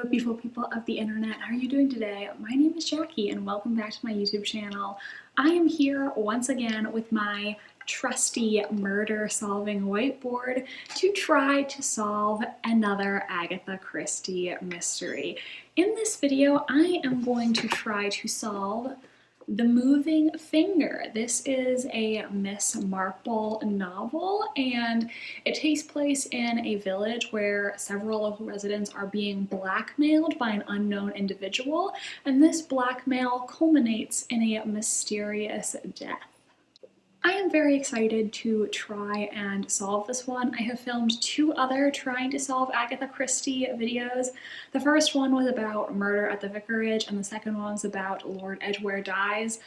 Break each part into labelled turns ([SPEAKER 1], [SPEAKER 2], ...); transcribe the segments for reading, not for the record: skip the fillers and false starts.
[SPEAKER 1] beautiful people of the internet. How are you doing today? My name is Jackie and welcome back to my YouTube channel. I am here once again with my trusty murder solving whiteboard to try to solve another Agatha Christie mystery. In this video, I am going to try to solve The Moving Finger. This is a Miss Marple novel, and it takes place in a village where several local residents are being blackmailed by an unknown individual, and this blackmail culminates in a mysterious death. I am very excited to try and solve this one. I have filmed two other trying to solve Agatha Christie videos. The first one was about Murder at the Vicarage and the second one was about Lord Edgware Dies.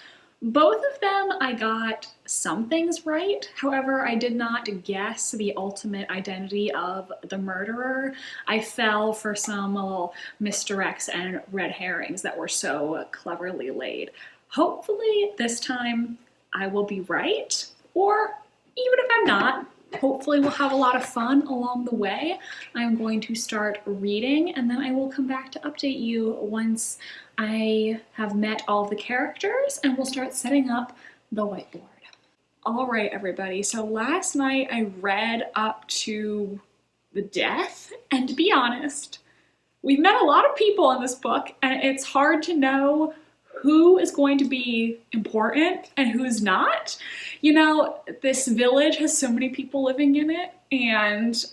[SPEAKER 1] Both of them I got some things right, however I did not guess the ultimate identity of the murderer. I fell for some little misdirects and red herrings that were so cleverly laid. Hopefully this time I will be right, or even if I'm not, hopefully we'll have a lot of fun along the way. I'm going to start reading and then I will come back to update you once I have met all of the characters and we'll start setting up the whiteboard. All right, everybody, so last night I read up to the death, and to be honest, we've met a lot of people in this book and it's hard to know who is going to be important and who's not. You know, this village has so many people living in it, and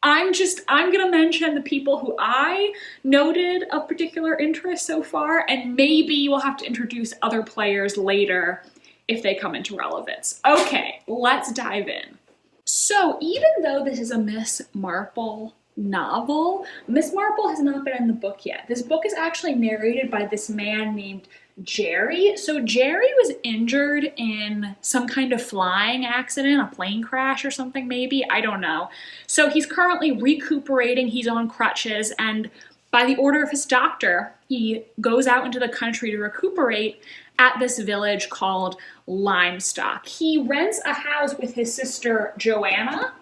[SPEAKER 1] I'm gonna mention the people who I noted of particular interest so far, and maybe we'll have to introduce other players later if they come into relevance. Okay, let's dive in. So even though this is a Miss Marple novel, Miss Marple has not been in the book yet. This book is actually narrated by this man named Jerry. So Jerry was injured in some kind of flying accident, a plane crash or something maybe, I don't know. So he's currently recuperating, he's on crutches, and by the order of his doctor, he goes out into the country to recuperate at this village called Limestock. He rents a house with his sister Joanna.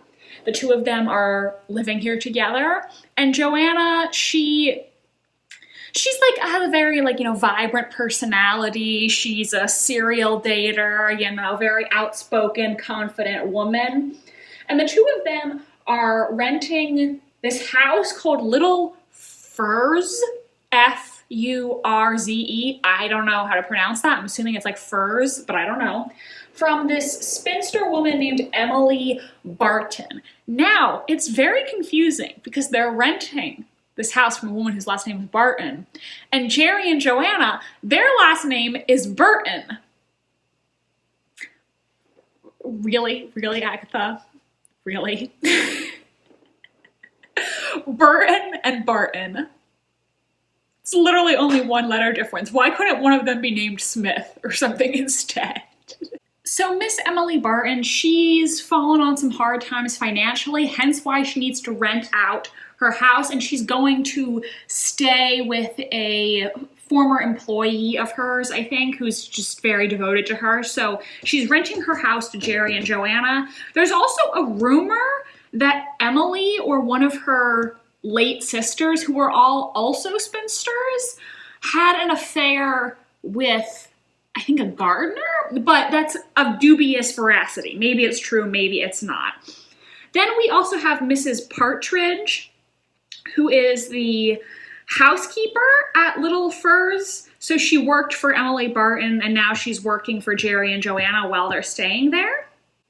[SPEAKER 1] The two of them are living here together, and Joanna, she's like, has a very vibrant personality. She's a serial dater, very outspoken, confident woman. And the two of them are renting this house called Little Furze, F-U-R-Z-E. I don't know how to pronounce that. I'm assuming it's like furs, but I don't know. From this spinster woman named Emily Barton. Now, it's very confusing because they're renting this house from a woman whose last name is Barton. And Jerry and Joanna, their last name is Burton. Really? Really, Agatha? Really? Burton and Barton. It's literally only one letter difference. Why couldn't one of them be named Smith or something instead? So Miss Emily Barton, she's fallen on some hard times financially, hence why she needs to rent out her house, and she's going to stay with a former employee of hers, I think, who's just very devoted to her. So she's renting her house to Jerry and Joanna. There's also a rumor that Emily or one of her late sisters, who were all also spinsters, had an affair with, I think, a gardener, but that's of dubious veracity. Maybe it's true, maybe it's not. Then we also have Mrs. Partridge, who is the housekeeper at Little Furze. So she worked for Emily Barton and now she's working for Jerry and Joanna while they're staying there.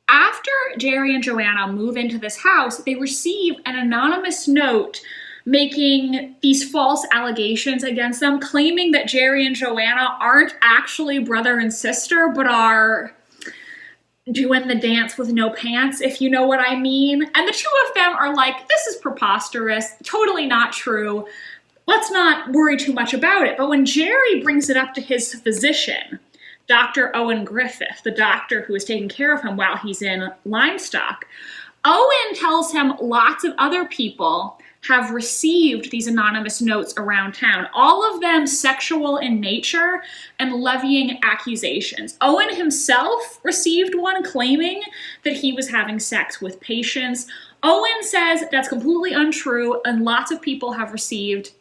[SPEAKER 1] After Jerry and Joanna move into this house, they receive an anonymous note making these false allegations against them, claiming that Jerry and Joanna aren't actually brother and sister, but are doing the dance with no pants, if you know what I mean. And the two of them are like, this is preposterous, totally not true. Let's not worry too much about it. But when Jerry brings it up to his physician, Dr. Owen Griffith, the doctor who is taking care of him while he's in Limestock, Owen tells him lots of other people have received these anonymous notes around town, all of them sexual in nature and levying accusations. Owen himself received one claiming that he was having sex with patients. Owen says that's completely untrue, and lots of people have received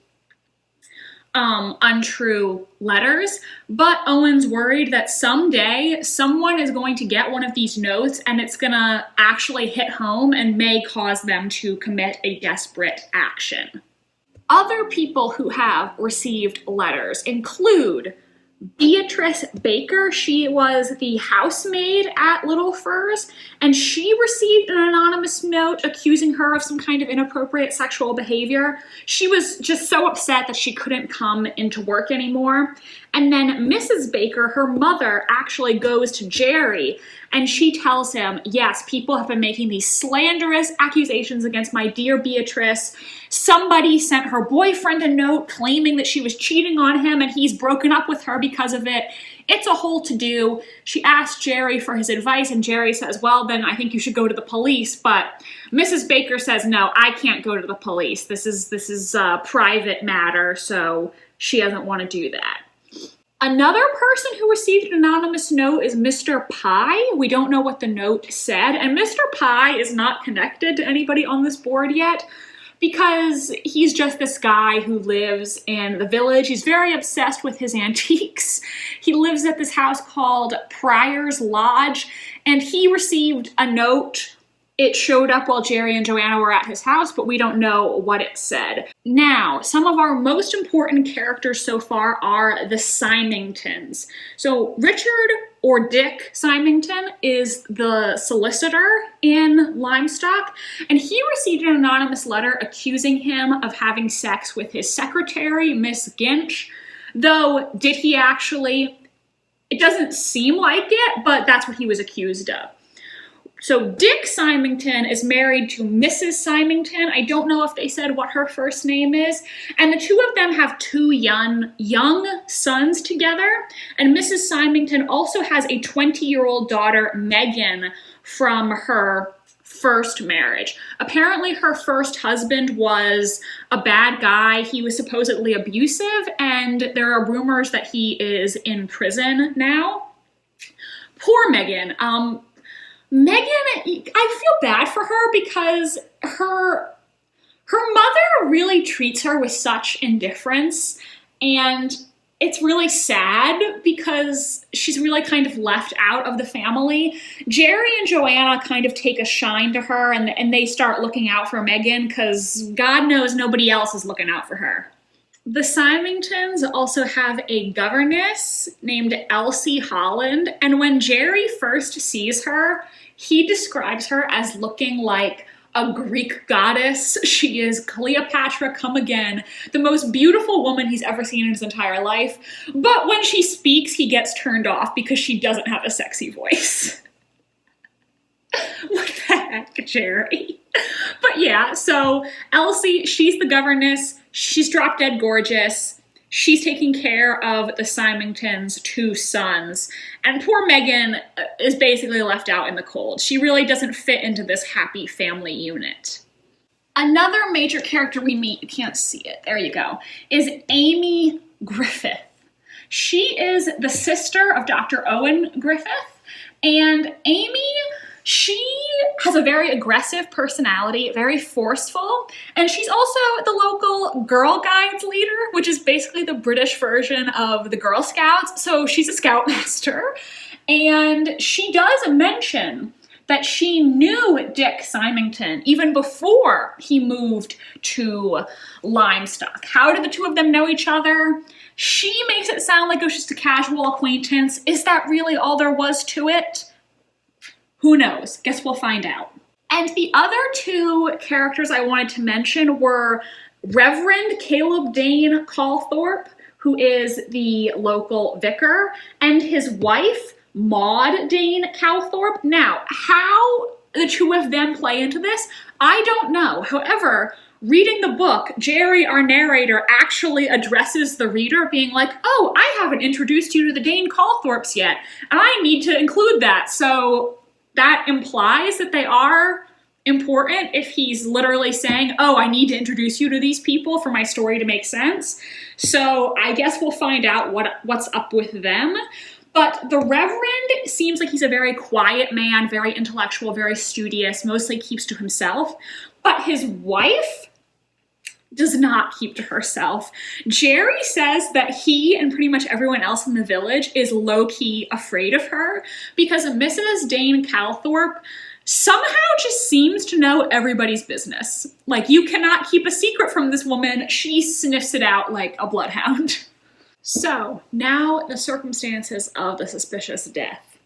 [SPEAKER 1] untrue letters, but Owen's worried that someday someone is going to get one of these notes and it's gonna actually hit home and may cause them to commit a desperate action. Other people who have received letters include Beatrice Baker. She was the housemaid at Little Furs, and she received an anonymous note accusing her of some kind of inappropriate sexual behavior. She was just so upset that she couldn't come into work anymore. And then Mrs. Baker, her mother, actually goes to Jerry and she tells him, yes, people have been making these slanderous accusations against my dear Beatrice. Somebody sent her boyfriend a note claiming that she was cheating on him and he's broken up with her because of it. It's a whole to-do. She asked Jerry for his advice and Jerry says, well, then I think you should go to the police. But Mrs. Baker says, no, I can't go to the police. This is a private matter, so she doesn't want to do that. Another person who received an anonymous note is Mr. Pye. We don't know what the note said, and Mr. Pye is not connected to anybody on this board yet because he's just this guy who lives in the village. He's very obsessed with his antiques. He lives at this house called Prior's Lodge, and he received a note. It showed up while Jerry and Joanna were at his house, but we don't know what it said. Now, some of our most important characters so far are the Symmingtons. So Richard, or Dick Symmington, is the solicitor in Limestock, and he received an anonymous letter accusing him of having sex with his secretary, Miss Ginch. Though, did he actually? It doesn't seem like it, but that's what he was accused of. So Dick Symmington is married to Mrs. Symmington. I don't know if they said what her first name is. And the two of them have two young sons together. And Mrs. Symmington also has a 20-year-old daughter, Megan, from her first marriage. Apparently her first husband was a bad guy. He was supposedly abusive, and there are rumors that he is in prison now. Poor Megan. Megan, I feel bad for her because her mother really treats her with such indifference, and it's really sad because she's really kind of left out of the family. Jerry and Joanna kind of take a shine to her, and they start looking out for Megan because God knows nobody else is looking out for her. The Symmingtons also have a governess named Elsie Holland, and when Jerry first sees her, he describes her as looking like a Greek goddess. She is Cleopatra come again, the most beautiful woman he's ever seen in his entire life. But when she speaks, he gets turned off because she doesn't have a sexy voice. What the heck, Jerry? But yeah, so Elsie, she's the governess. She's drop dead gorgeous. She's taking care of the Symmingtons' two sons. And poor Megan is basically left out in the cold. She really doesn't fit into this happy family unit. Another major character we meet, you can't see it, there you go, is Amy Griffith. She is the sister of Dr. Owen Griffith. And Amy, she has a very aggressive personality, very forceful, and she's also the local Girl Guides leader, which is basically the British version of the Girl Scouts, so she's a scoutmaster. And she does mention that she knew Dick Symmington even before he moved to Limestock. How did the two of them know each other? She makes it sound like it was just a casual acquaintance. Is that really all there was to it? Who knows? Guess we'll find out. And the other two characters I wanted to mention were Reverend Caleb Dane Calthorpe, who is the local vicar, and his wife, Maud Dane Calthorpe. Now, how the two of them play into this, I don't know. However, reading the book, Jerry, our narrator, actually addresses the reader being like, oh, I haven't introduced you to the Dane Calthorpes yet, and I need to include that. So that implies that they are important if he's literally saying, oh, I need to introduce you to these people for my story to make sense. So I guess we'll find out what's up with them. But the Reverend seems like he's a very quiet man, very intellectual, very studious, mostly keeps to himself. But his wife, does not keep to herself. Jerry says that he and pretty much everyone else in the village is low-key afraid of her because Mrs. Dane Calthorpe somehow just seems to know everybody's business. Like, you cannot keep a secret from this woman. She sniffs it out like a bloodhound. So, now the circumstances of the suspicious death.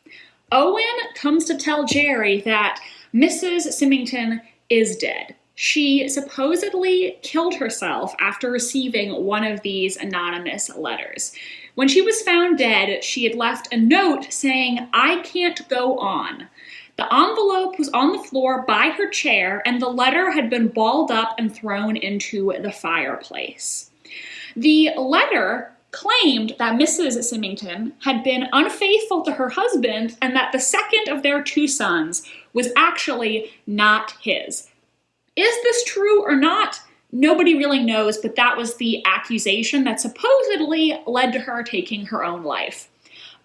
[SPEAKER 1] Owen comes to tell Jerry that Mrs. Symmington is dead. She supposedly killed herself after receiving one of these anonymous letters. When she was found dead, she had left a note saying, "I can't go on." The envelope was on the floor by her chair, and the letter had been balled up and thrown into the fireplace. The letter claimed that Mrs. Symmington had been unfaithful to her husband and that the second of their two sons was actually not his. Is this true or not? Nobody really knows, but that was the accusation that supposedly led to her taking her own life.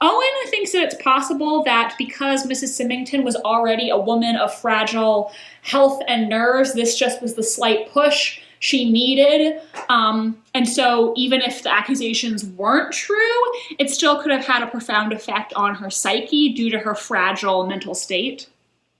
[SPEAKER 1] Owen thinks that it's possible that because Mrs. Symmington was already a woman of fragile health and nerves, this just was the slight push she needed. And so even if the accusations weren't true, it still could have had a profound effect on her psyche due to her fragile mental state.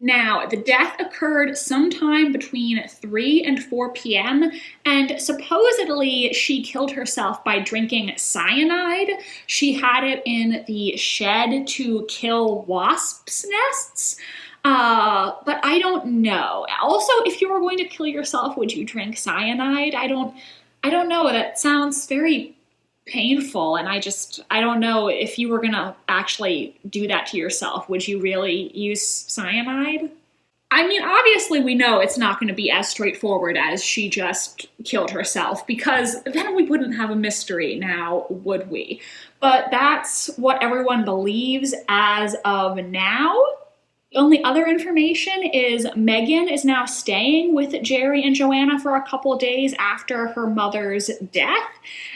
[SPEAKER 1] Now, the death occurred sometime between 3 and 4 p.m., and supposedly she killed herself by drinking cyanide. She had it in the shed to kill wasps' nests, but I don't know. Also, if you were going to kill yourself, would you drink cyanide? I don't know. That sounds very painful, and I don't know if you were gonna actually do that to yourself. Would you really use cyanide? I mean, obviously we know it's not going to be as straightforward as she just killed herself, because then we wouldn't have a mystery now, would we? But that's what everyone believes as of now. The only other information is Megan is now staying with Jerry and Joanna for a couple days after her mother's death.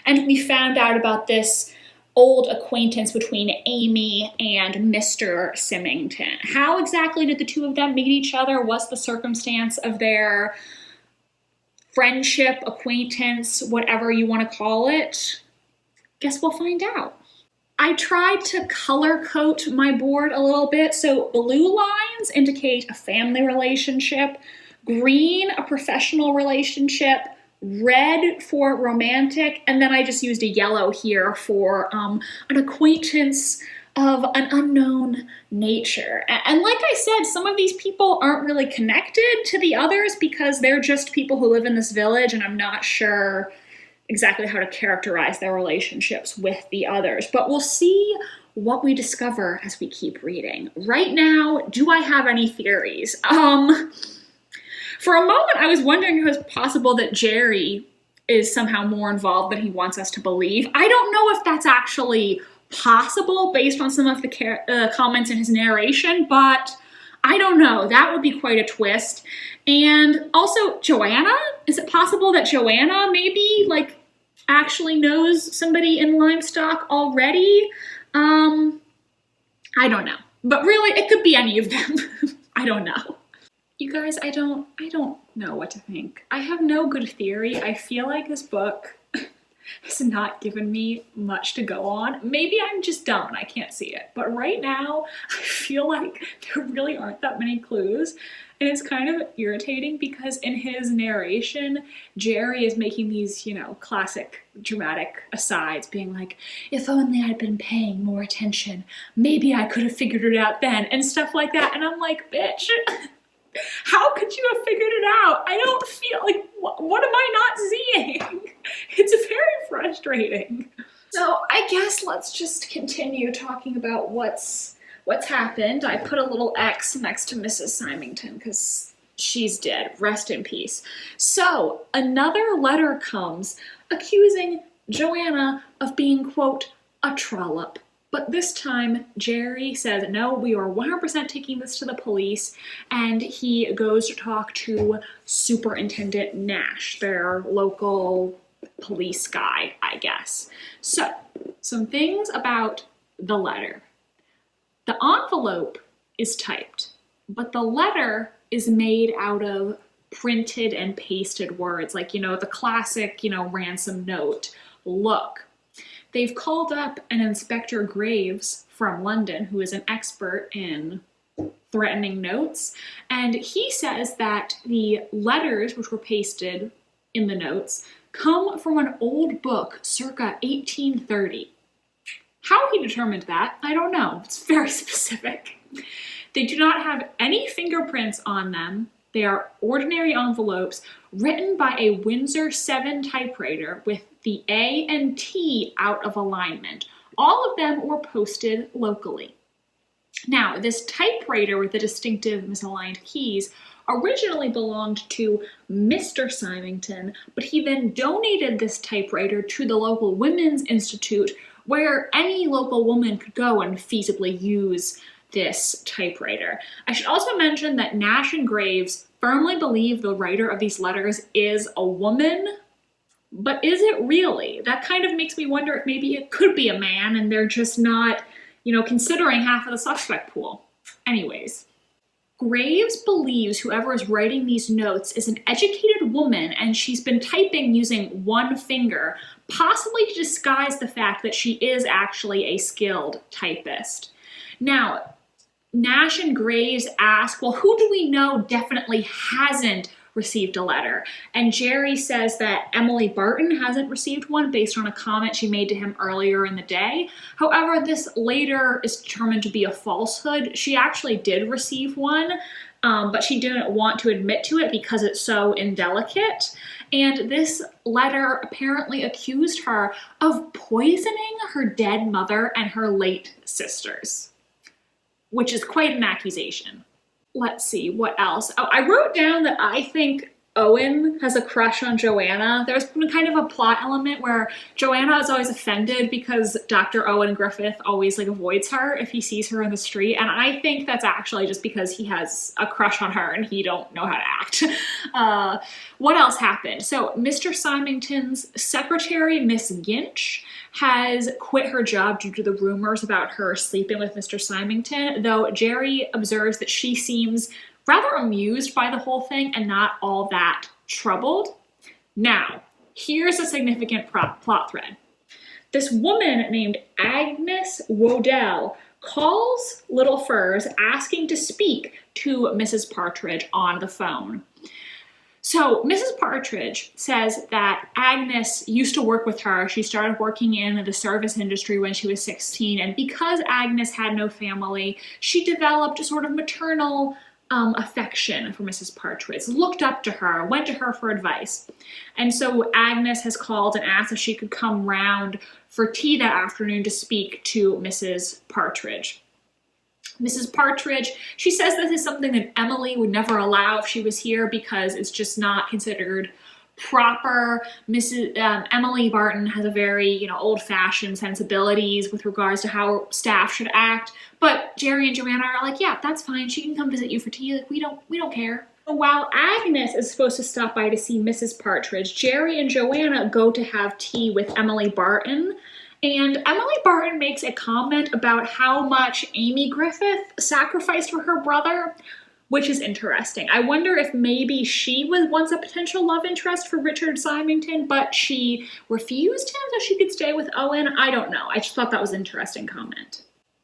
[SPEAKER 1] And we found out about this old acquaintance between Amy and Mr. Symmington. How exactly did the two of them meet each other? What's the circumstance of their friendship, acquaintance, whatever you want to call it? Guess we'll find out. I tried to color code my board a little bit. So blue lines indicate a family relationship, green a professional relationship, red for romantic, and then I just used a yellow here for an acquaintance of an unknown nature. And like I said, some of these people aren't really connected to the others because they're just people who live in this village, and I'm not sure exactly how to characterize their relationships with the others, but we'll see what we discover as we keep reading. Right now, do I have any theories? For a moment, I was wondering if it was possible that Jerry is somehow more involved than he wants us to believe. I don't know if that's actually possible based on some of the comments in his narration, but I don't know. That would be quite a twist. And also, Joanna? Is it possible that Joanna maybe, actually knows somebody in Limestock already? I don't know. But really, it could be any of them. I don't know. You guys, I don't know what to think. I have no good theory. I feel like this book has not given me much to go on. Maybe I'm just dumb and I can't see it. But right now, I feel like there really aren't that many clues. And it's kind of irritating because in his narration, Jerry is making these, classic dramatic asides, being like, if only I'd been paying more attention, maybe I could have figured it out then, and stuff like that. And I'm like, bitch, how could you have figured it out? I don't feel like, what am I not seeing? It's very frustrating. So I guess let's just continue talking about what's happened. I put a little X next to Mrs. Symmington because she's dead. Rest in peace. So another letter comes accusing Joanna of being, quote, a trollop. But this time, Jerry says, no, we are 100% taking this to the police, and he goes to talk to Superintendent Nash, their local police guy, I guess. So, some things about the letter. The envelope is typed, but the letter is made out of printed and pasted words, like, you know, the classic, you know, ransom note, look. They've called up an Inspector Graves from London, who is an expert in threatening notes, and he says that the letters which were pasted in the notes come from an old book circa 1830. How he determined that, I don't know. It's very specific. They do not have any fingerprints on them. They are ordinary envelopes written by a Windsor 7 typewriter with the A and T out of alignment. All of them were posted locally. Now, this typewriter with the distinctive misaligned keys originally belonged to Mr. Symmington, but he then donated this typewriter to the local Women's Institute, where any local woman could go and feasibly use this typewriter. I should also mention that Nash and Graves firmly believe the writer of these letters is a woman, but is it really? That kind of makes me wonder if maybe it could be a man and they're just not, you know, considering half of the suspect pool. Anyways, Graves believes whoever is writing these notes is an educated woman and she's been typing using one finger, possibly to disguise the fact that she is actually a skilled typist. Now, Nash and Graves ask, well, who do we know definitely hasn't received a letter? And Jerry says that Emily Barton hasn't received one based on a comment she made to him earlier in the day. However, this later is determined to be a falsehood. She actually did receive one, but she didn't want to admit to it because it's so indelicate. And this letter apparently accused her of poisoning her dead mother and her late sisters, which is quite an accusation. Let's see, what else? Oh, I wrote down that I think Owen has a crush on Joanna. There's been kind of a plot element where Joanna is always offended because Dr. Owen Griffith always like avoids her if he sees her in the street. And I think that's actually just because he has a crush on her and he don't know how to act. What else happened? So Mr. Symington's secretary, Miss Ginch, has quit her job due to the rumors about her sleeping with Mr. Symmington, though Jerry observes that she seems rather amused by the whole thing and not all that troubled. Now, here's a significant plot thread. This woman named Agnes Wodell calls Little Furs asking to speak to Mrs. Partridge on the phone. So Mrs. Partridge says that Agnes used to work with her. She started working in the service industry when she was 16, and because Agnes had no family, she developed a sort of maternal affection for Mrs. Partridge, looked up to her, went to her for advice. And so Agnes has called and asked if she could come round for tea that afternoon to speak to Mrs. Partridge. Mrs. Partridge, she says this is something that Emily would never allow if she was here because it's just not considered proper. Emily Barton has a very, old-fashioned sensibilities with regards to how staff should act. But Jerry and Joanna are like, yeah, that's fine. She can come visit you for tea. Like, we don't care. While Agnes is supposed to stop by to see Mrs. Partridge, Jerry and Joanna go to have tea with Emily Barton. And Emily Barton makes a comment about how much Amy Griffith sacrificed for her brother, which is interesting. I wonder if maybe she was once a potential love interest for Richard Symmington, but she refused him so she could stay with Owen. I don't know. I just thought that was an interesting comment.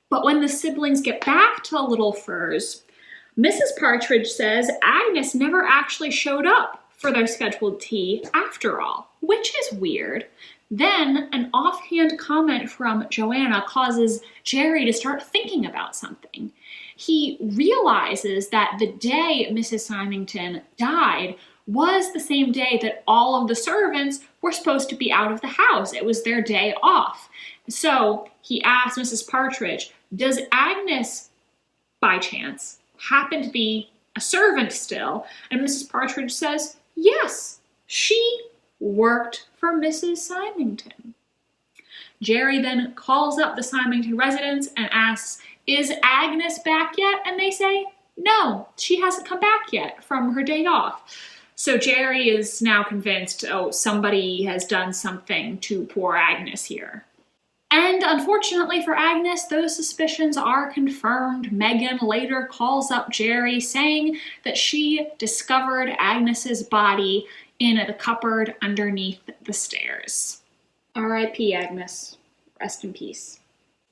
[SPEAKER 1] But when the siblings get back to Little Furs, Mrs. Partridge says Agnes never actually showed up for their scheduled tea after all, which is weird. Then an offhand comment from Joanna causes Jerry to start thinking about something. He realizes that the day Mrs. Symmington died was the same day that all of the servants were supposed to be out of the house. It was their day off. So he asked Mrs. Partridge, does Agnes, by chance, happen to be a servant still? And Mrs. Partridge says, yes, she worked for Mrs. Symmington. Jerry then calls up the Symmington residence and asks, is Agnes back yet? And they say, no, she hasn't come back yet from her day off. So Jerry is now convinced, oh, somebody has done something to poor Agnes here. And unfortunately for Agnes, those suspicions are confirmed. Megan later calls up Jerry saying that she discovered Agnes's body in the cupboard underneath the stairs. R.I.P. Agnes. Rest in peace.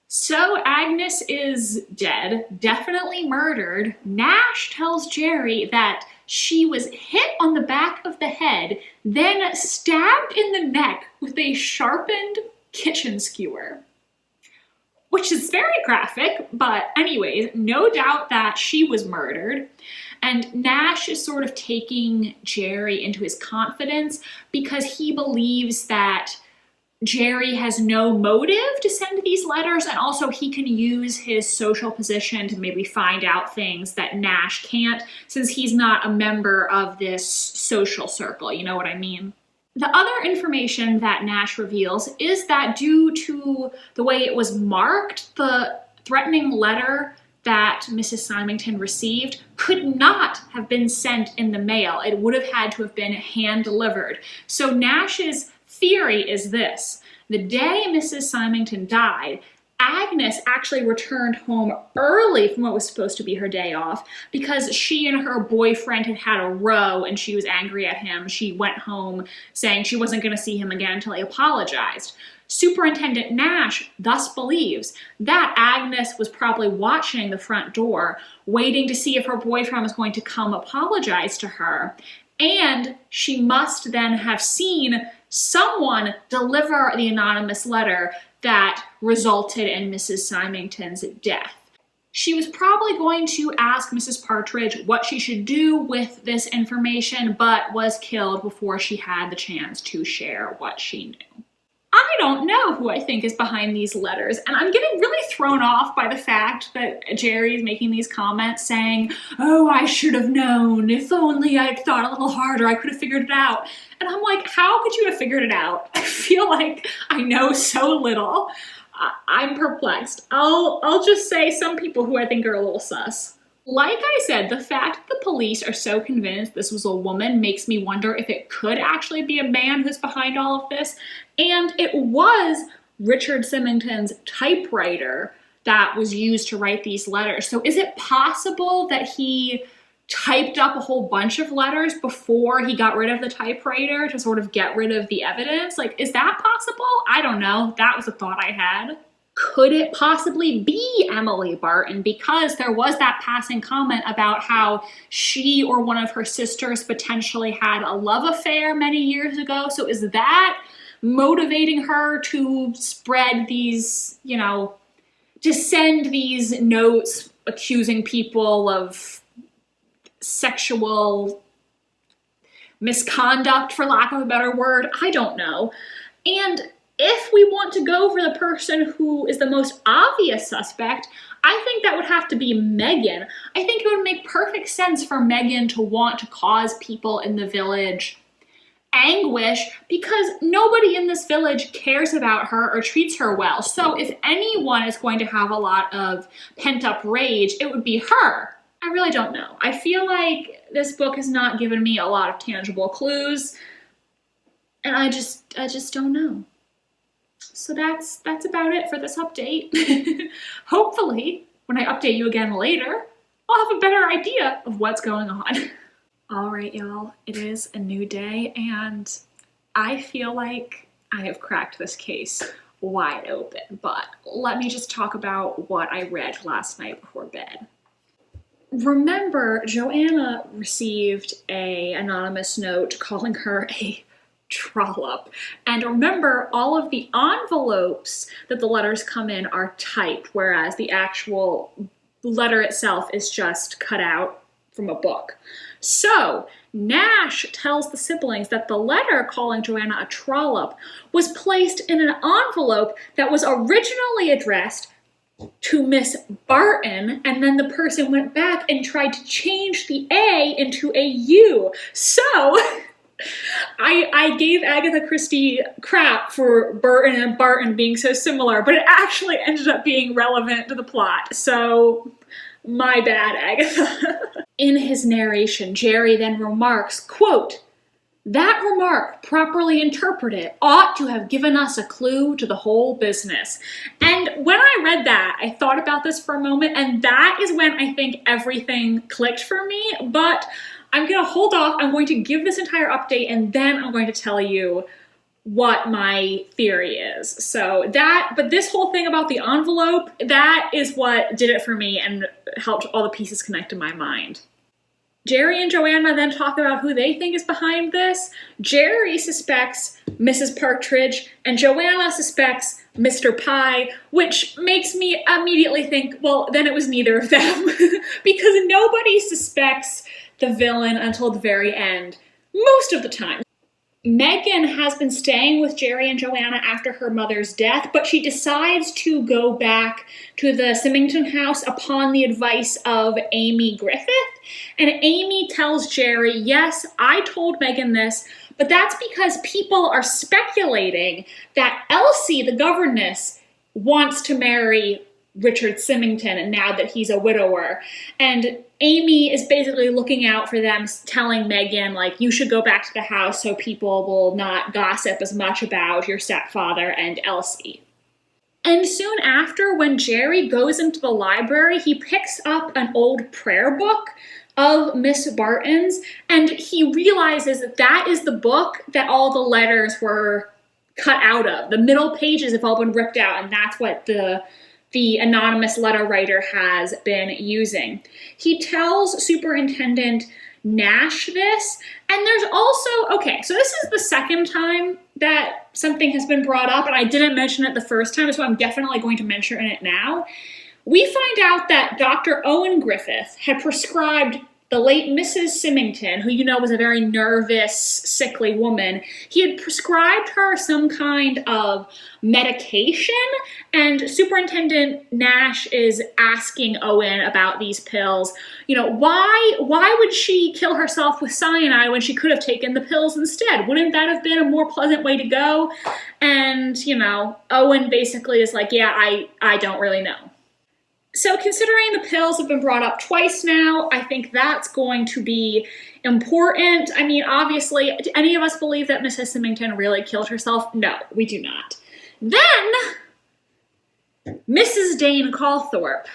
[SPEAKER 1] So Agnes is dead, definitely murdered. Nash tells Jerry that she was hit on the back of the head, then stabbed in the neck with a sharpened kitchen skewer. Which is very graphic, but anyways, no doubt that she was murdered. And Nash is sort of taking Jerry into his confidence because he believes that Jerry has no motive to send these letters, and also he can use his social position to maybe find out things that Nash can't, since he's not a member of this social circle, you know what I mean? The other information that Nash reveals is that due to the way it was marked, the threatening letter that Mrs. Symmington received could not have been sent in the mail. It would have had to have been hand-delivered. So Nash's theory is this: the day Mrs. Symmington died, Agnes actually returned home early from what was supposed to be her day off because she and her boyfriend had had a row and she was angry at him. She went home saying she wasn't going to see him again until he apologized. Superintendent Nash thus believes that Agnes was probably watching the front door, waiting to see if her boyfriend was going to come apologize to her. And she must then have seen someone deliver the anonymous letter that resulted in Mrs. Symmington's death. She was probably going to ask Mrs. Partridge what she should do with this information, but was killed before she had the chance to share what she knew. I don't know who I think is behind these letters, and I'm getting really thrown off by the fact that Jerry is making these comments saying, oh, I should have known. If only I'd thought a little harder, I could have figured it out. And I'm like, how could you have figured it out? I feel like I know so little. I'm perplexed. I'll just say some people who I think are a little sus. Like I said, the fact that the police are so convinced this was a woman makes me wonder if it could actually be a man who's behind all of this. And it was Richard Symmington's typewriter that was used to write these letters. So is it possible that he typed up a whole bunch of letters before he got rid of the typewriter to sort of get rid of the evidence? Like, is that possible? I don't know. That was a thought I had. Could it possibly be Emily Barton? Because there was that passing comment about how she or one of her sisters potentially had a love affair many years ago. So is that motivating her to spread these, to send these notes accusing people of sexual misconduct, for lack of a better word? I don't know. And if we want to go for the person who is the most obvious suspect, I think that would have to be Megan. I think it would make perfect sense for Megan to want to cause people in the village anguish because nobody in this village cares about her or treats her well. So if anyone is going to have a lot of pent-up rage, it would be her. I really don't know. I feel like this book has not given me a lot of tangible clues, and I just don't know. So that's about it for this update. Hopefully, when I update you again later, I'll have a better idea of what's going on. All right, y'all, it is a new day, and I feel like I have cracked this case wide open, but let me just talk about what I read last night before bed. Remember, Joanna received an anonymous note calling her a trollop. And remember, all of the envelopes that the letters come in are typed, whereas the actual letter itself is just cut out from a book. So Nash tells the siblings that the letter calling Joanna a trollop was placed in an envelope that was originally addressed to Miss Barton, and then the person went back and tried to change the A into a U. So I gave Agatha Christie crap for Burton and Barton being so similar, but it actually ended up being relevant to the plot. So my bad, Agatha. In his narration, Jerry then remarks, quote, That remark, properly interpreted, ought to have given us a clue to the whole business. And when I read that, I thought about this for a moment, and that is when I think everything clicked for me. But I'm going to hold off. I'm going to give this entire update, and then I'm going to tell you what my theory is. But this whole thing about the envelope, that is what did it for me and helped all the pieces connect in my mind. Jerry and Joanna then talk about who they think is behind this. Jerry suspects Mrs. Partridge, and Joanna suspects Mr. Pie, which makes me immediately think, well, then it was neither of them, because nobody suspects the villain until the very end, most of the time. Megan has been staying with Jerry and Joanna after her mother's death, but she decides to go back to the Symmington house upon the advice of Amy Griffith. And Amy tells Jerry, yes, I told Megan this, but that's because people are speculating that Elsie, the governess, wants to marry Richard Symmington, and now that he's a widower. And Amy is basically looking out for them, telling Megan, like, you should go back to the house so people will not gossip as much about your stepfather and Elsie. And soon after, when Jerry goes into the library, he picks up an old prayer book of Miss Barton's, and he realizes that that is the book that all the letters were cut out of. The middle pages have all been ripped out, and that's what the anonymous letter writer has been using. He tells Superintendent Nash this, and there's also, okay, so this is the second time that something has been brought up, and I didn't mention it the first time, so I'm definitely going to mention it now. We find out that Dr. Owen Griffith had prescribed the late Mrs. Symmington, who you know was a very nervous, sickly woman, he had prescribed her some kind of medication, and Superintendent Nash is asking Owen about these pills. You know, why would she kill herself with cyanide when she could have taken the pills instead? Wouldn't that have been a more pleasant way to go? And, you know, Owen basically is like, yeah, I don't really know. So considering the pills have been brought up twice now, I think that's going to be important. I mean, obviously, do any of us believe that Mrs. Symmington really killed herself? No, we do not. Then, Mrs. Dane Calthorpe.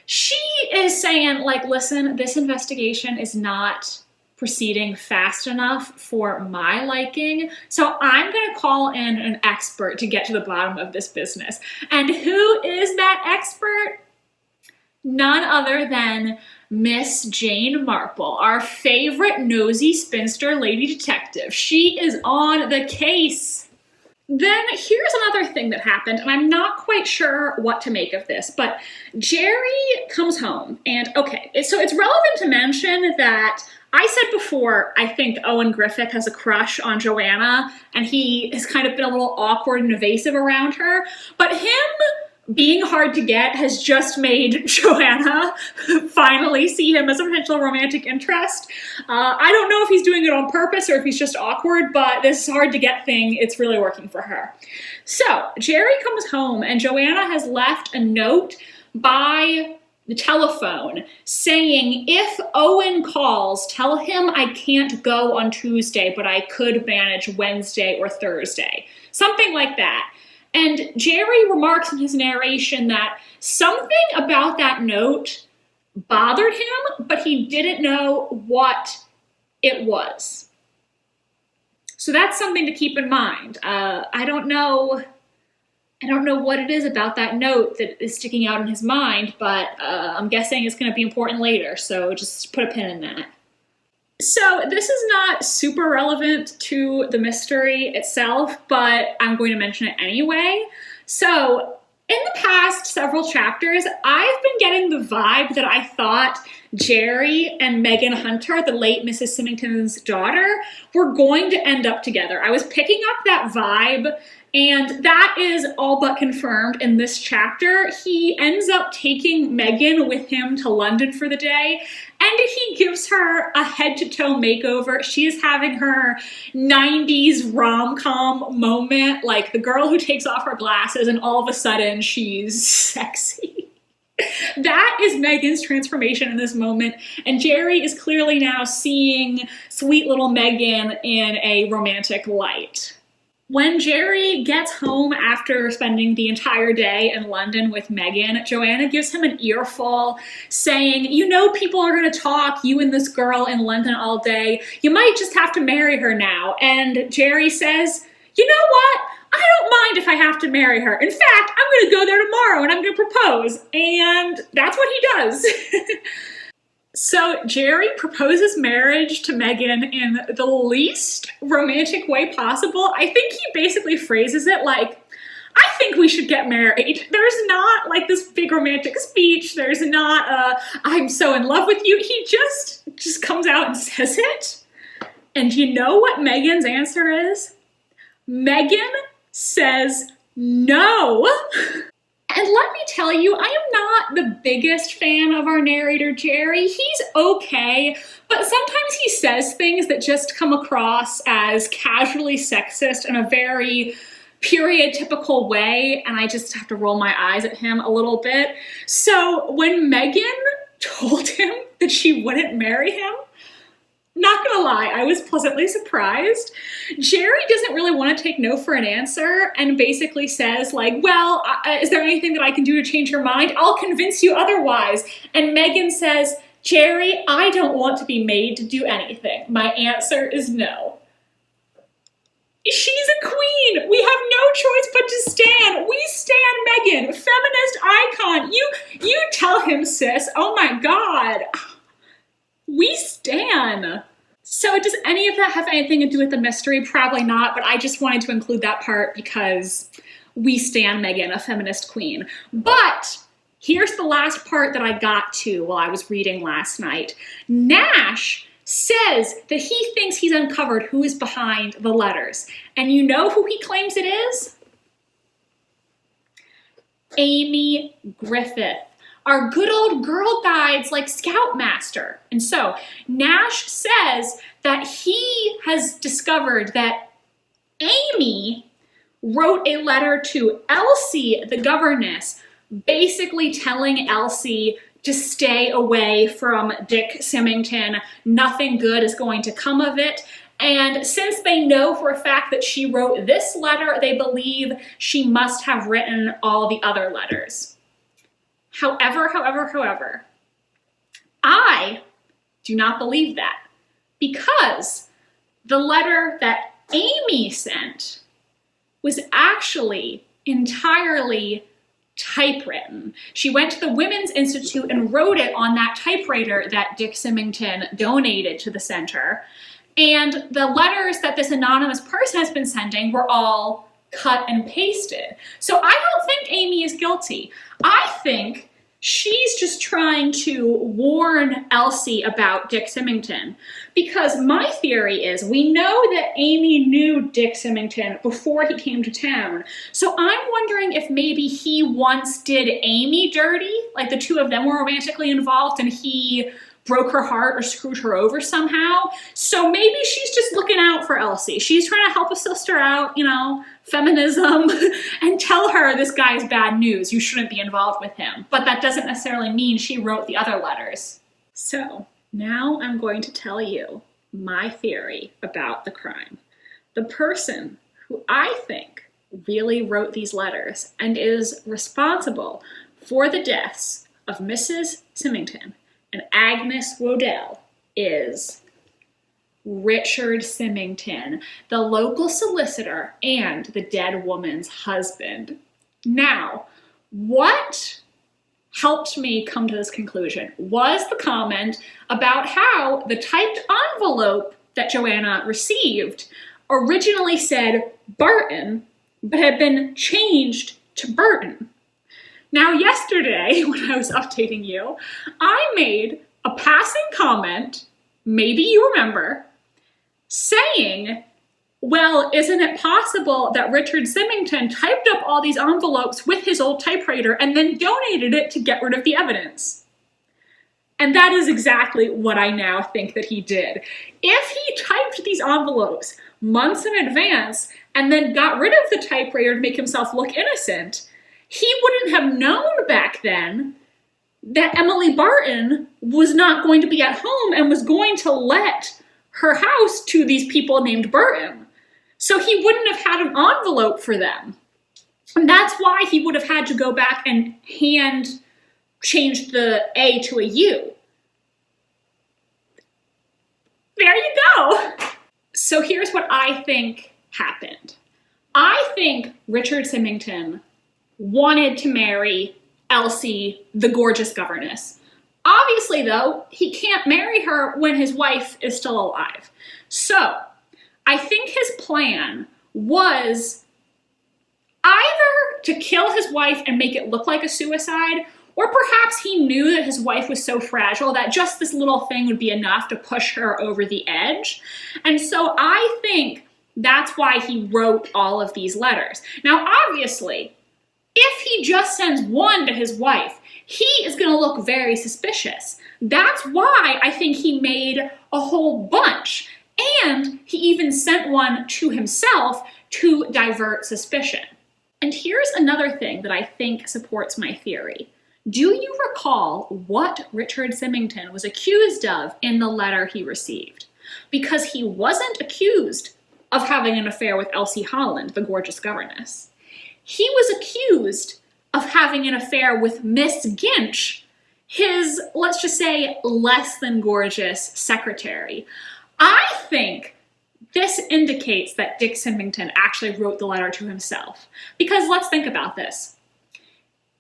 [SPEAKER 1] She is saying, like, listen, this investigation is not proceeding fast enough for my liking, so I'm going to call in an expert to get to the bottom of this business. And who is that expert? None other than Miss Jane Marple, our favorite nosy spinster lady detective. She is on the case. Then here's another thing that happened, and I'm not quite sure what to make of this, but Jerry comes home, and okay, so it's relevant to mention that I said before, I think Owen Griffith has a crush on Joanna, and he has kind of been a little awkward and evasive around her, but him being hard to get has just made Joanna finally see him as a potential romantic interest. I don't know if he's doing it on purpose or if he's just awkward, but this hard to get thing, it's really working for her. So Jerry comes home and Joanna has left a note by the telephone saying, if Owen calls, tell him I can't go on Tuesday, but I could manage Wednesday or Thursday. Something like that. And Jerry remarks in his narration that something about that note bothered him, but he didn't know what it was. So that's something to keep in mind. I don't know what it is about that note that is sticking out in his mind, but I'm guessing it's going to be important later, so just put a pin in that. So this is not super relevant to the mystery itself, but I'm going to mention it anyway. So in the past several chapters, I've been getting the vibe that I thought Jerry and Megan Hunter, the late Mrs. Symmington's daughter, were going to end up together. I was picking up that vibe, and that is all but confirmed in this chapter. He ends up taking Megan with him to London for the day, and he gives her a head-to-toe makeover. She is having her 90s rom-com moment, like the girl who takes off her glasses and all of a sudden she's sexy. That is Megan's transformation in this moment, and Jerry is clearly now seeing sweet little Megan in a romantic light. When Jerry gets home after spending the entire day in London with Megan, Joanna gives him an earful saying, you know people are going to talk, you and this girl in London all day. You might just have to marry her now. And Jerry says, you know what? I don't mind if I have to marry her. In fact, I'm going to go there tomorrow and I'm going to propose. And that's what he does. So Jerry proposes marriage to Megan in the least romantic way possible. I think he basically phrases it like, I think we should get married. There's not like this big romantic speech. There's not a, I'm so in love with you. He just comes out and says it. And you know what Megan's answer is? Megan says no. And let me tell you, I am not the biggest fan of our narrator, Jerry. He's okay, but sometimes he says things that just come across as casually sexist in a very period-typical way, and I just have to roll my eyes at him a little bit. So when Megan told him that she wouldn't marry him, not gonna lie, I was pleasantly surprised. Jerry doesn't really want to take no for an answer and basically says like, well, is there anything that I can do to change your mind? I'll convince you otherwise. And Megan says, Jerry, I don't want to be made to do anything. My answer is no. She's a queen. We have no choice but to stand. We stand Megan, feminist icon. You tell him, sis. Oh my God. We stan. So does any of that have anything to do with the mystery? Probably not, but I just wanted to include that part because we stan Megan, a feminist queen. But here's the last part that I got to while I was reading last night. Nash says that he thinks he's uncovered who is behind the letters. And you know who he claims it is? Amy Griffith, our good old Girl Guides like Scoutmaster. And so Nash says that he has discovered that Amy wrote a letter to Elsie, the governess, basically telling Elsie to stay away from Dick Symmington. Nothing good is going to come of it. And since they know for a fact that she wrote this letter, they believe she must have written all the other letters. However, I do not believe that, because the letter that Amy sent was actually entirely typewritten. She went to the Women's Institute and wrote it on that typewriter that Dick Symmington donated to the center. And the letters that this anonymous person has been sending were all cut and pasted. So I don't think Amy is guilty. I think she's just trying to warn Elsie about Dick Symmington, because my theory is we know that Amy knew Dick Symmington before he came to town. So I'm wondering if maybe he once did Amy dirty, like the two of them were romantically involved and he broke her heart or screwed her over somehow. So maybe she's just looking out for Elsie. She's trying to help a sister out, you know, feminism, and tell her this guy's bad news. You shouldn't be involved with him. But that doesn't necessarily mean she wrote the other letters. So now I'm going to tell you my theory about the crime. The person who I think really wrote these letters and is responsible for the deaths of Mrs. Symmington and Agnes Waddell is Richard Symmington, the local solicitor and the dead woman's husband. Now, what helped me come to this conclusion was the comment about how the typed envelope that Joanna received originally said Barton, but had been changed to Burton. Now, yesterday, when I was updating you, I made a passing comment, maybe you remember, saying, well, isn't it possible that Richard Symmington typed up all these envelopes with his old typewriter and then donated it to get rid of the evidence? And that is exactly what I now think that he did. If he typed these envelopes months in advance and then got rid of the typewriter to make himself look innocent, he wouldn't have known back then that Emily Barton was not going to be at home and was going to let her house to these people named Burton. So he wouldn't have had an envelope for them. And that's why he would have had to go back and hand change the A to a U. There you go. So here's what I think happened. I think Richard Symmington wanted to marry Elsie, the gorgeous governess. Obviously, though, he can't marry her when his wife is still alive. So I think his plan was either to kill his wife and make it look like a suicide, or perhaps he knew that his wife was so fragile that just this little thing would be enough to push her over the edge. And so I think that's why he wrote all of these letters. Now, obviously, if he just sends one to his wife, he is going to look very suspicious. That's why I think he made a whole bunch. And he even sent one to himself to divert suspicion. And here's another thing that I think supports my theory. Do you recall what Richard Symmington was accused of in the letter he received? Because he wasn't accused of having an affair with Elsie Holland, the gorgeous governess. He was accused of having an affair with Miss Ginch, his, let's just say, less than gorgeous secretary. I think this indicates that Dick Symmington actually wrote the letter to himself. Because let's think about this.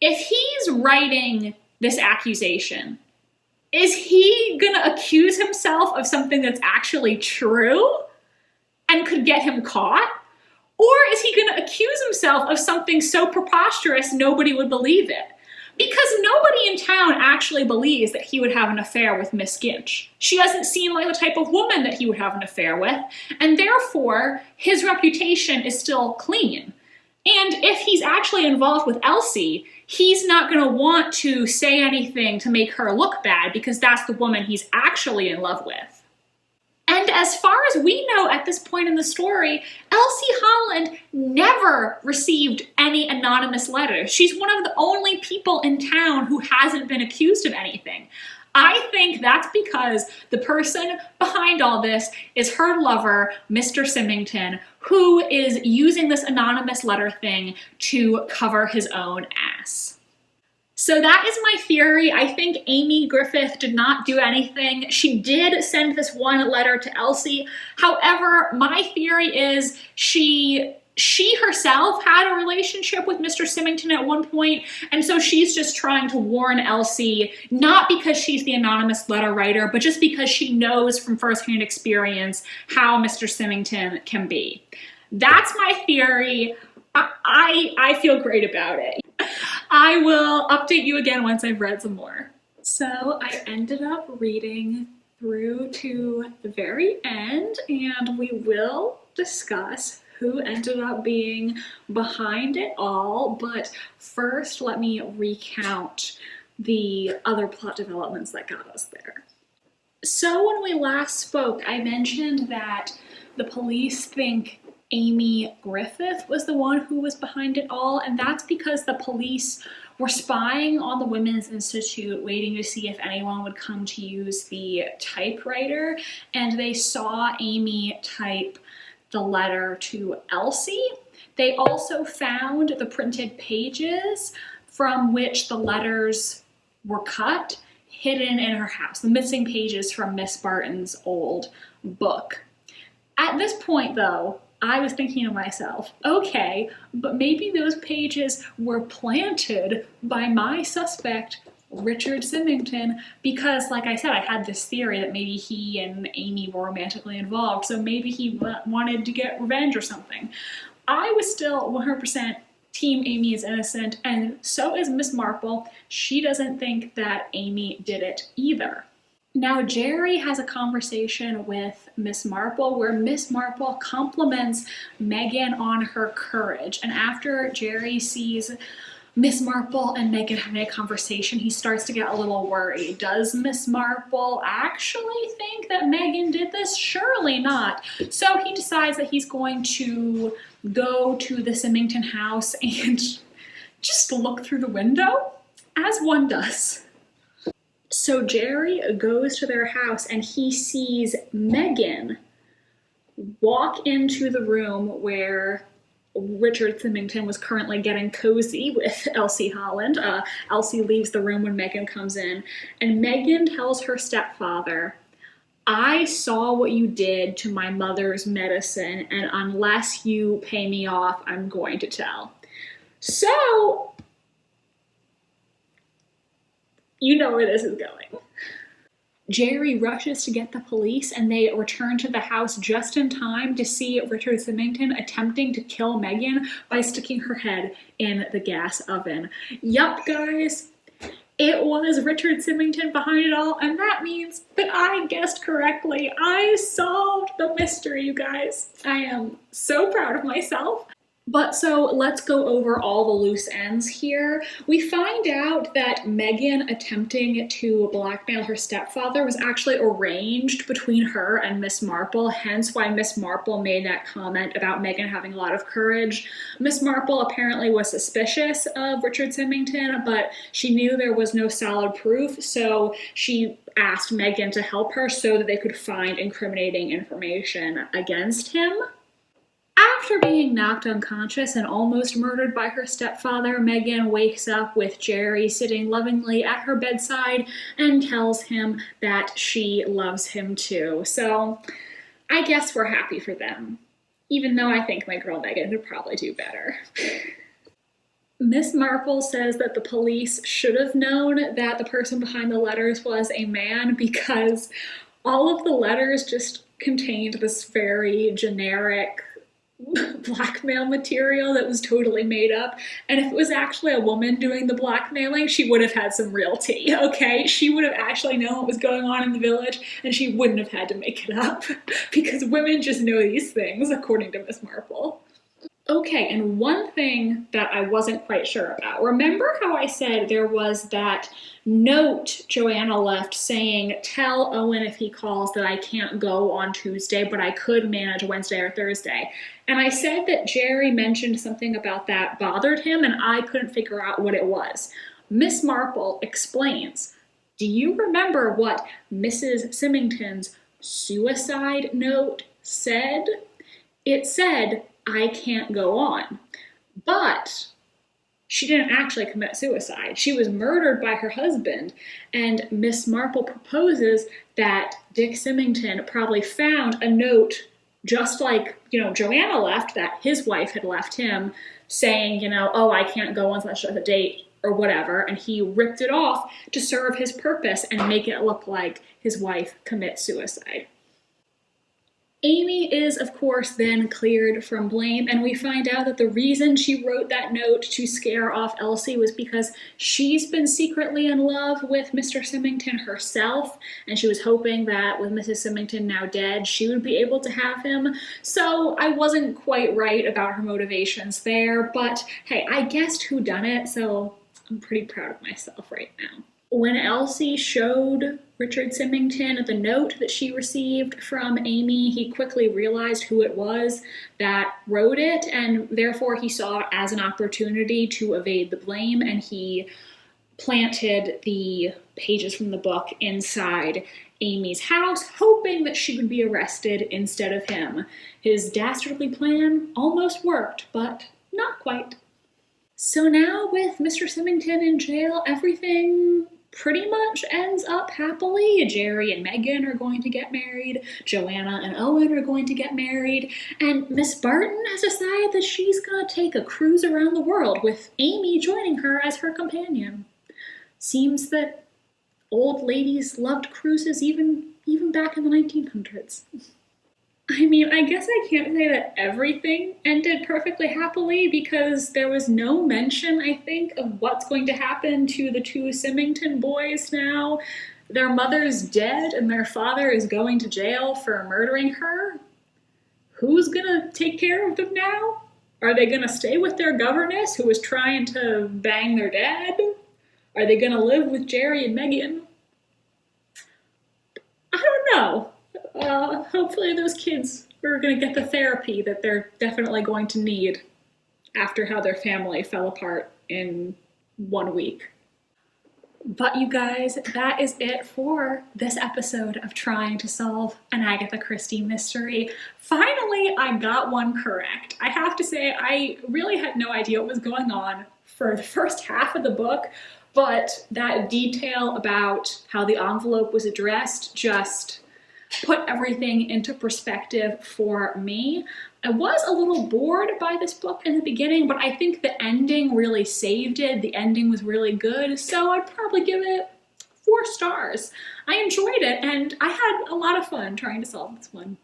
[SPEAKER 1] If he's writing this accusation, is he gonna accuse himself of something that's actually true and could get him caught? Or is he gonna accuse himself of something so preposterous nobody would believe it? Because nobody in town actually believes that he would have an affair with Miss Ginch. She doesn't seem like the type of woman that he would have an affair with, and therefore his reputation is still clean. And if he's actually involved with Elsie, he's not going to want to say anything to make her look bad because that's the woman he's actually in love with. And as far as we know at this point in the story, Elsie Holland never received any anonymous letters. She's one of the only people in town who hasn't been accused of anything. I think that's because the person behind all this is her lover, Mr. Symmington, who is using this anonymous letter thing to cover his own ass. So that is my theory. I think Amy Griffith did not do anything. She did send this one letter to Elsie. However, my theory is she herself had a relationship with Mr. Symmington at one point, and so she's just trying to warn Elsie, not because she's the anonymous letter writer, but just because she knows from firsthand experience how Mr. Symmington can be. That's my theory. I feel great about it. I will update you again once I've read some more. So I ended up reading through to the very end, and we will discuss who ended up being behind it all, but first let me recount the other plot developments that got us there. So when we last spoke, I mentioned that the police think Amy Griffith was the one who was behind it all, and that's because the police were spying on the Women's Institute, waiting to see if anyone would come to use the typewriter, and they saw Amy type the letter to Elsie. They also found the printed pages from which the letters were cut, hidden in her house, the missing pages from Miss Barton's old book. At this point, though, I was thinking to myself, okay, but maybe those pages were planted by my suspect, Richard Symmington, because, like I said, I had this theory that maybe he and Amy were romantically involved, so maybe he wanted to get revenge or something. I was still 100% team Amy is innocent, and so is Miss Marple. She doesn't think that Amy did it either. Now, Jerry has a conversation with Miss Marple where Miss Marple compliments Megan on her courage, and after Jerry sees Miss Marple and Megan having a conversation, he starts to get a little worried. Does Miss Marple actually think that Megan did this? Surely not. So he decides that he's going to go to the Symmington house and just look through the window, as one does. So Jerry goes to their house and he sees Megan walk into the room where Richard Symmington was currently getting cozy with Elsie Holland. Elsie leaves the room when Megan comes in, and Megan tells her stepfather, "I saw what you did to my mother's medicine, and unless you pay me off, I'm going to tell." So, you know where this is going. Jerry rushes to get the police, and they return to the house just in time to see Richard Symmington attempting to kill Megan by sticking her head in the gas oven. Yup, guys, it was Richard Symmington behind it all, and that means that I guessed correctly. I solved the mystery, you guys. I am so proud of myself. But so let's go over all the loose ends here. We find out that Megan attempting to blackmail her stepfather was actually arranged between her and Miss Marple, hence why Miss Marple made that comment about Megan having a lot of courage. Miss Marple apparently was suspicious of Richard Symmington, but she knew there was no solid proof, so she asked Megan to help her so that they could find incriminating information against him. After being knocked unconscious and almost murdered by her stepfather, Megan wakes up with Jerry sitting lovingly at her bedside and tells him that she loves him too. So I guess we're happy for them, even though I think my girl Megan could probably do better. Miss Marple says that the police should have known that the person behind the letters was a man because all of the letters just contained this very generic blackmail material that was totally made up. And if it was actually a woman doing the blackmailing, she would have had some real tea, okay? She would have actually known what was going on in the village, and she wouldn't have had to make it up because women just know these things, according to Miss Marple. Okay, and one thing that I wasn't quite sure about. Remember how I said there was that note Joanna left saying, "Tell Owen if he calls that I can't go on Tuesday, but I could manage Wednesday or Thursday." And I said that Jerry mentioned something about that bothered him, and I couldn't figure out what it was. Miss Marple explains, "Do you remember what Mrs. Symmington's suicide note said?" It said, "I can't go on." But she didn't actually commit suicide. She was murdered by her husband, and Miss Marple proposes that Dick Symmington probably found a note just like, Joanna left, that his wife had left him, saying, "Oh, I can't go on such a date," or whatever, and he ripped it off to serve his purpose and make it look like his wife commits suicide. Amy is, of course, then cleared from blame, and we find out that the reason she wrote that note to scare off Elsie was because she's been secretly in love with Mr. Symmington herself, and she was hoping that with Mrs. Symmington now dead, she would be able to have him. So I wasn't quite right about her motivations there, but hey, I guessed who done it, so I'm pretty proud of myself right now. When Elsie showed Richard Symmington the note that she received from Amy, he quickly realized who it was that wrote it, and therefore he saw it as an opportunity to evade the blame, and he planted the pages from the book inside Amy's house, hoping that she would be arrested instead of him. His dastardly plan almost worked, but not quite. So now with Mr. Symmington in jail, everything pretty much ends up happily. Jerry and Megan are going to get married, Joanna and Owen are going to get married, and Miss Barton has decided that she's gonna take a cruise around the world with Amy joining her as her companion. Seems that old ladies loved cruises even back in the 1900s. I mean, I guess I can't say that everything ended perfectly happily because there was no mention, I think, of what's going to happen to the two Symmington boys now. Their mother's dead and their father is going to jail for murdering her. Who's gonna take care of them now? Are they gonna stay with their governess who was trying to bang their dad? Are they gonna live with Jerry and Megan? I don't know. Hopefully those kids are going to get the therapy that they're definitely going to need after how their family fell apart in 1 week. But you guys, that is it for this episode of trying to solve an Agatha Christie mystery. Finally, I got one correct. I have to say, I really had no idea what was going on for the first half of the book, but that detail about how the envelope was addressed just put everything into perspective for me. I was a little bored by this book in the beginning, but I think the ending really saved it. The ending was really good, so I'd probably give it 4 stars. I enjoyed it, and I had a lot of fun trying to solve this one.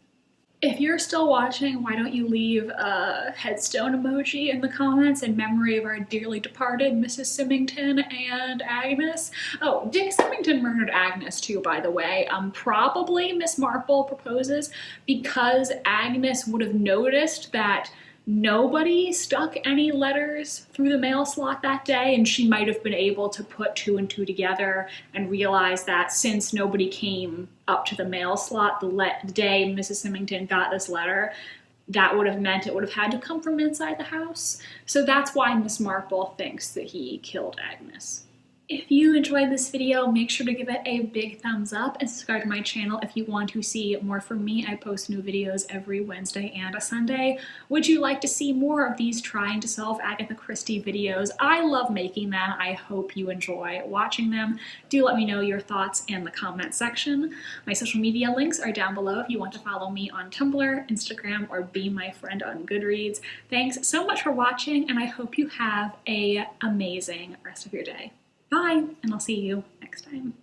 [SPEAKER 1] If you're still watching, why don't you leave a headstone emoji in the comments in memory of our dearly departed Mrs. Symmington and Agnes. Oh, Dick Symmington murdered Agnes too, by the way. Probably Miss Marple proposes because Agnes would have noticed that nobody stuck any letters through the mail slot that day, and she might have been able to put 2 and 2 together and realize that since nobody came up to the mail slot the day Mrs. Symmington got this letter, that would have meant it would have had to come from inside the house. So that's why Miss Marple thinks that he killed Agnes. If you enjoyed this video, make sure to give it a big thumbs up and subscribe to my channel if you want to see more from me. I post new videos every Wednesday and a Sunday. Would you like to see more of these trying to solve Agatha Christie videos? I love making them. I hope you enjoy watching them. Do let me know your thoughts in the comment section. My social media links are down below if you want to follow me on Tumblr, Instagram, or be my friend on Goodreads. Thanks so much for watching, and I hope you have an amazing rest of your day. Bye, and I'll see you next time.